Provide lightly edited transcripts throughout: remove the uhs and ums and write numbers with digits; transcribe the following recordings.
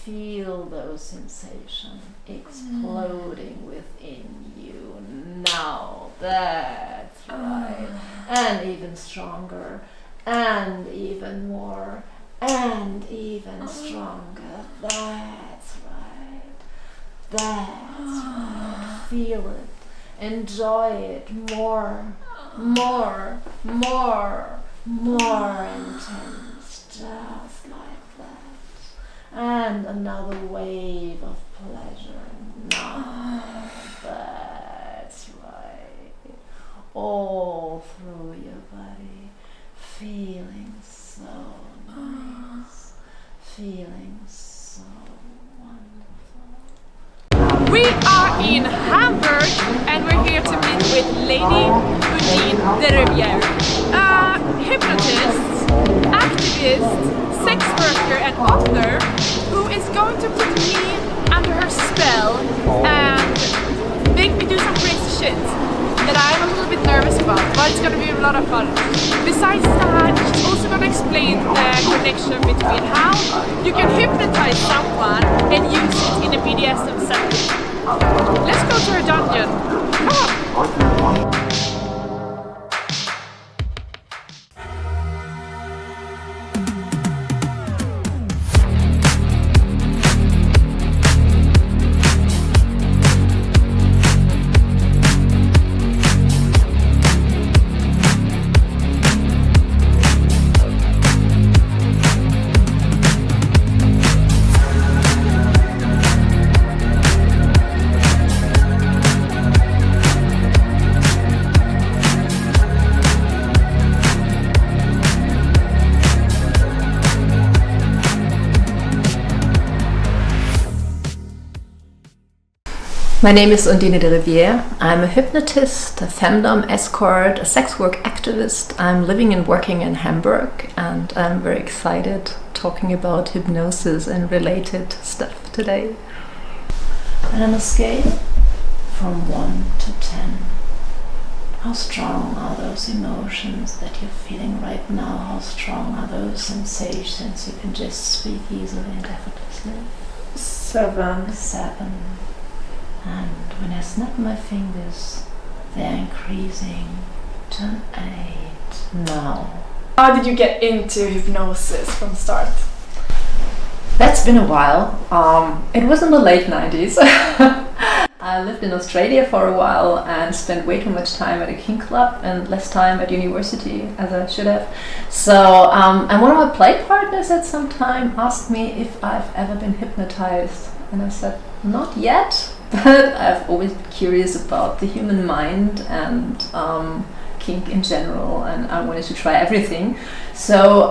feel those sensations exploding within you. Now, that's right. And even stronger, and even more, and even stronger. That's right. That's right. Feel it. Enjoy it more, more, more, more intense. Just like that. And another wave of pleasure. Now, that's right. All through your body. Feeling so nice. Feeling so wonderful. We are in Hamburg and we're here to meet with Lady Undine de Riviere, a hypnotist, activist, sex worker and author who is going to put me under her spell and make me do some crazy shit that I'm a little bit nervous about, but it's gonna be a lot of fun. Besides that, she's also gonna explain the connection between how you can hypnotize someone and use it in a BDSM setting. Let's go to her dungeon. Come on! My name is Undine de Riviere. I'm a hypnotist, a femdom escort, a sex work activist. I'm living and working in Hamburg, and I'm very excited talking about hypnosis and related stuff today. And on a scale from 1 to 10, how strong are those emotions that you're feeling right now? How strong are those sensations you can just speak easily and effortlessly? 7. 7. And when I snap my fingers, they're increasing to an 8 now. How did you get into hypnosis from the start? That's been a while. It was in the late 90s. I lived in Australia for a while and spent way too much time at a kink club and less time at university, as I should have. So, and one of my play partners at some time asked me if I've ever been hypnotized. And I said, not yet. But I've always been curious about the human mind and kink in general, and I wanted to try everything. So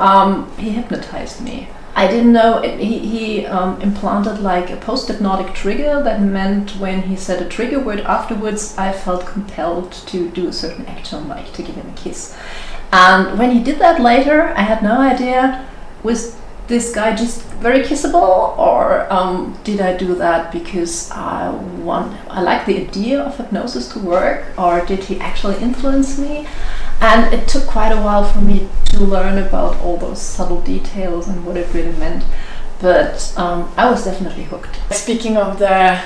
he hypnotized me. I didn't know, he implanted like a post-hypnotic trigger that meant when he said a trigger word afterwards, I felt compelled to do a certain action, like to give him a kiss. And when he did that later, I had no idea, was this guy just very kissable, or did I do that because I like the idea of hypnosis to work, or did he actually influence me? And it took quite a while for me to learn about all those subtle details and what it really meant, but I was definitely hooked. Speaking of the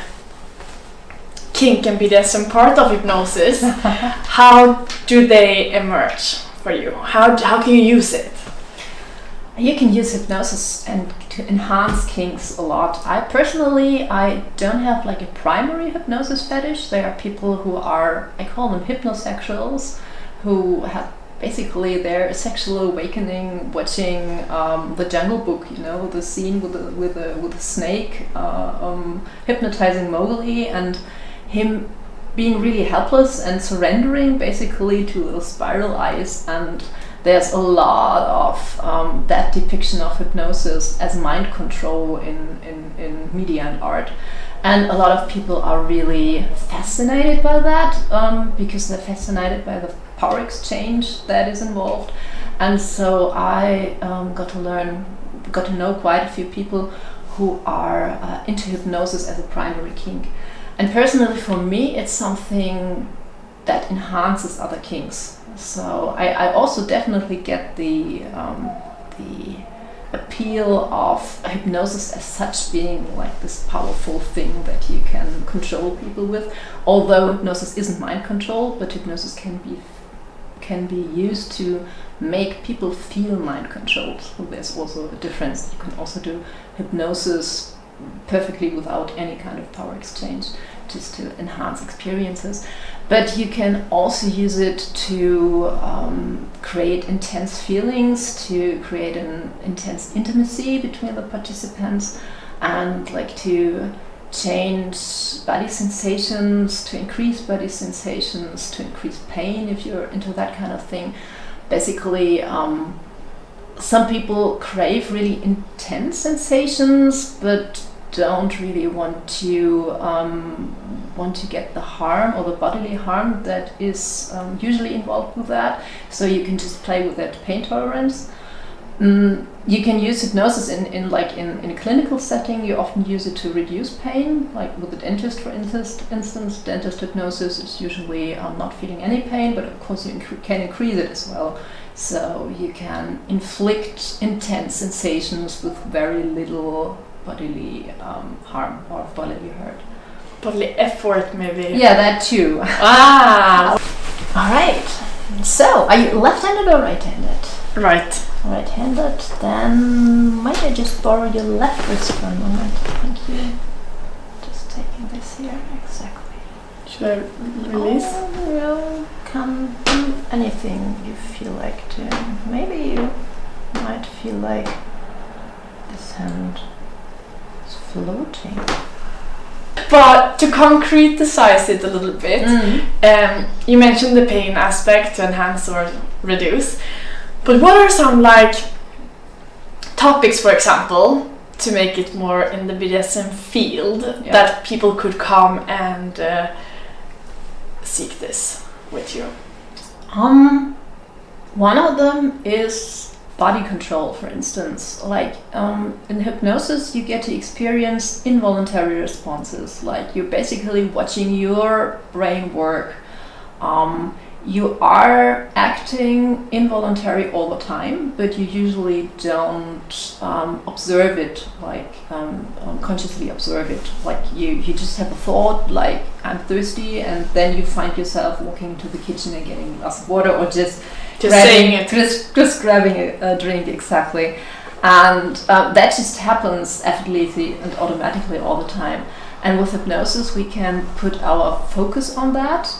kink and BDSM part of hypnosis, how do they emerge for you? How can you use it? You can use hypnosis and to enhance kinks a lot. I don't have like a primary hypnosis fetish. There are people who are, I call them hypnosexuals, who have basically their sexual awakening watching the Jungle Book, you know, the scene with a snake hypnotizing Mowgli and him being really helpless and surrendering basically to little spiral eyes. And there's a lot of that depiction of hypnosis as mind control in media and art. And a lot of people are really fascinated by that because they're fascinated by the power exchange that is involved. And so I got to know quite a few people who are into hypnosis as a primary kink. And personally for me, it's something that enhances other kinks. So I also definitely get the appeal of hypnosis as such being like this powerful thing that you can control people with. Although hypnosis isn't mind control, but hypnosis can be used to make people feel mind controlled. So there's also a difference. You can also do hypnosis perfectly without any kind of power exchange, just to enhance experiences. But you can also use it to create intense feelings, to create an intense intimacy between the participants, and like to change body sensations, to increase body sensations, to increase pain if you're into that kind of thing. Basically, some people crave really intense sensations, but don't really want to get the harm or the bodily harm that is usually involved with that. So you can just play with that pain tolerance. You can use hypnosis in a clinical setting. You often use it to reduce pain, like with the dentist, for instance. Dentist hypnosis is usually not feeling any pain, but of course you can increase it as well. So you can inflict intense sensations with very little bodily harm or bodily hurt. Bodily effort, maybe. Yeah, that too. Ah! All right. So, are you left-handed or right-handed? Right. Right-handed. Then might I just borrow your left wrist for a moment? Thank you. Just taking this here. Exactly. Should I release? You can do anything you feel like doing. Maybe you might feel like this hand is floating. But to concretize it a little bit, you mentioned the pain aspect to enhance or reduce. But what are some like topics, for example, to make it more in the BDSM field that people could come and seek this with you? One of them is body control, for instance. Like in hypnosis, you get to experience involuntary responses. Like you're basically watching your brain work. You are acting involuntary all the time, but you usually don't observe it, like consciously observe it. Like you just have a thought, like I'm thirsty, and then you find yourself walking to the kitchen and getting a glass of water, or just saying it. Just grabbing a drink, exactly. And that just happens effortlessly and automatically all the time. And with hypnosis, we can put our focus on that.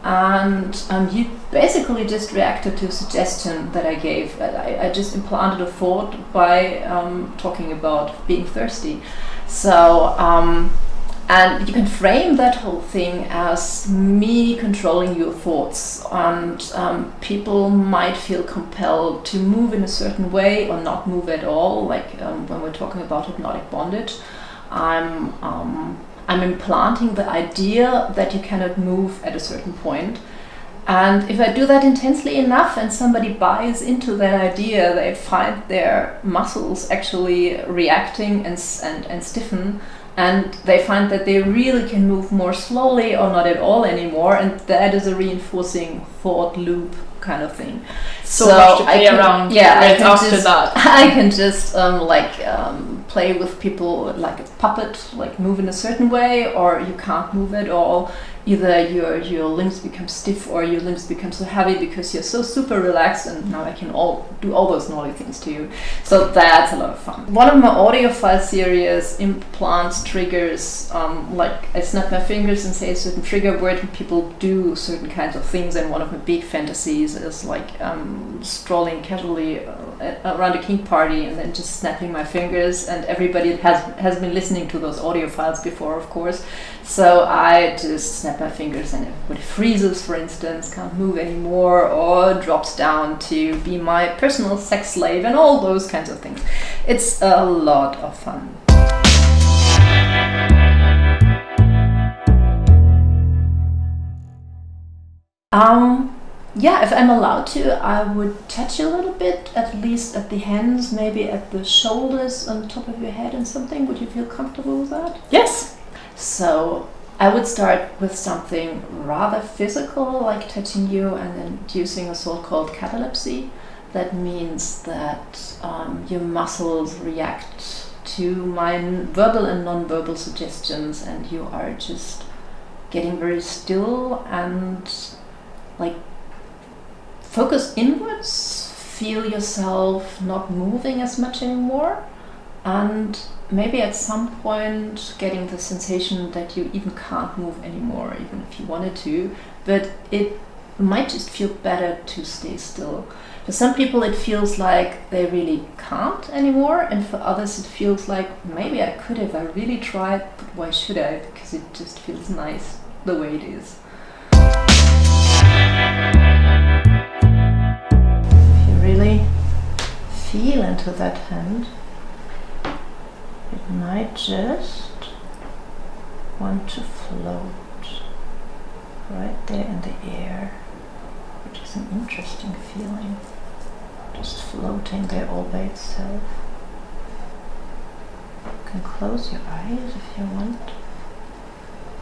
And you basically just reacted to a suggestion that I gave. I just implanted a thought by talking about being thirsty. So, and you can frame that whole thing as me controlling your thoughts. And people might feel compelled to move in a certain way or not move at all. Like when we're talking about hypnotic bondage, I'm implanting the idea that you cannot move at a certain point. And if I do that intensely enough and somebody buys into that idea, they find their muscles actually reacting and stiffen, and they find that they really can move more slowly or not at all anymore, and that is a reinforcing thought loop kind of thing. So much to play around with after that. I can just play with people like a puppet, like move in a certain way, or you can't move at all. Either your limbs become stiff or your limbs become so heavy because you're so super relaxed, and now I can do all those naughty things to you. So that's a lot of fun. One of my audiophile series implants triggers, like I snap my fingers and say a certain trigger word and people do certain kinds of things, and one of my big fantasies is like strolling casually around a kink party and then just snapping my fingers, and everybody has been listening to those audio files before, of course. So I just snap my fingers and everybody freezes, for instance, can't move anymore, or drops down to be my personal sex slave, and all those kinds of things. It's a lot of fun. Yeah, if I'm allowed to, I would touch you a little bit, at least at the hands, maybe at the shoulders, on the top of your head and something. Would you feel comfortable with that? Yes. So I would start with something rather physical, like touching you and then inducing a so-called catalepsy. That means that your muscles react to my verbal and non-verbal suggestions, and you are just getting very still and like focus inwards, feel yourself not moving as much anymore, and maybe at some point getting the sensation that you even can't move anymore, even if you wanted to, but it might just feel better to stay still. For some people it feels like they really can't anymore, and for others it feels like maybe I could if I really tried, but why should I? Because it just feels nice the way it is. If you really feel into that hand, it might just want to float right there in the air, which is an interesting feeling. Just floating there all by itself. You can close your eyes if you want.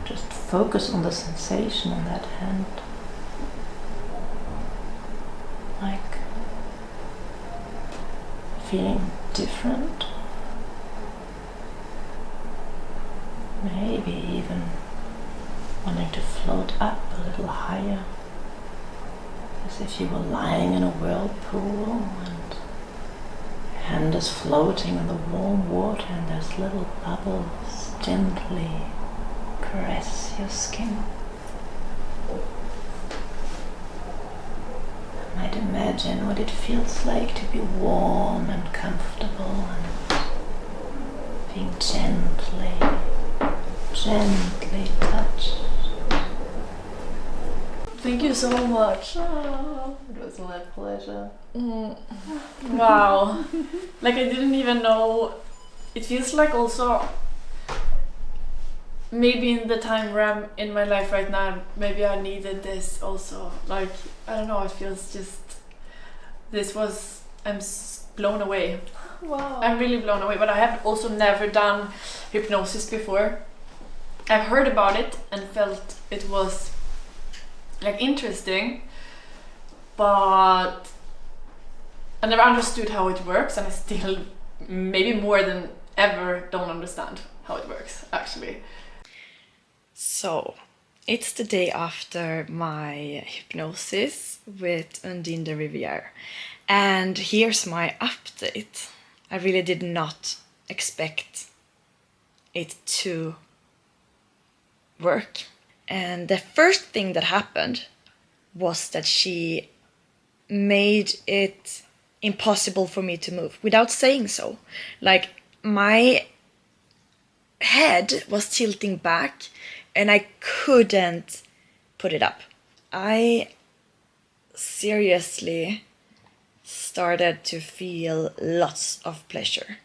Just focus on the sensation in that hand. Like feeling different. Maybe even wanting to float up a little higher. As if you were lying in a whirlpool and your hand is floating in the warm water and those little bubbles gently caress your skin. I might imagine what it feels like to be warm and comfortable and being gently touched. Thank you so much. Oh, it was my pleasure. Wow. Like I didn't even know. It feels like also maybe in the time where I'm in my life right now, maybe I needed this also. Like, I don't know, it feels just, I'm blown away. Wow. I'm really blown away, but I have also never done hypnosis before. I've heard about it and felt it was like interesting, but I never understood how it works, and I still maybe more than ever don't understand how it works actually. So it's the day after my hypnosis with Undine de Riviere, and here's my update. I really did not expect it to work. And the first thing that happened was that she made it impossible for me to move without saying so. Like, my head was tilting back and I couldn't put it up. I seriously started to feel lots of pleasure.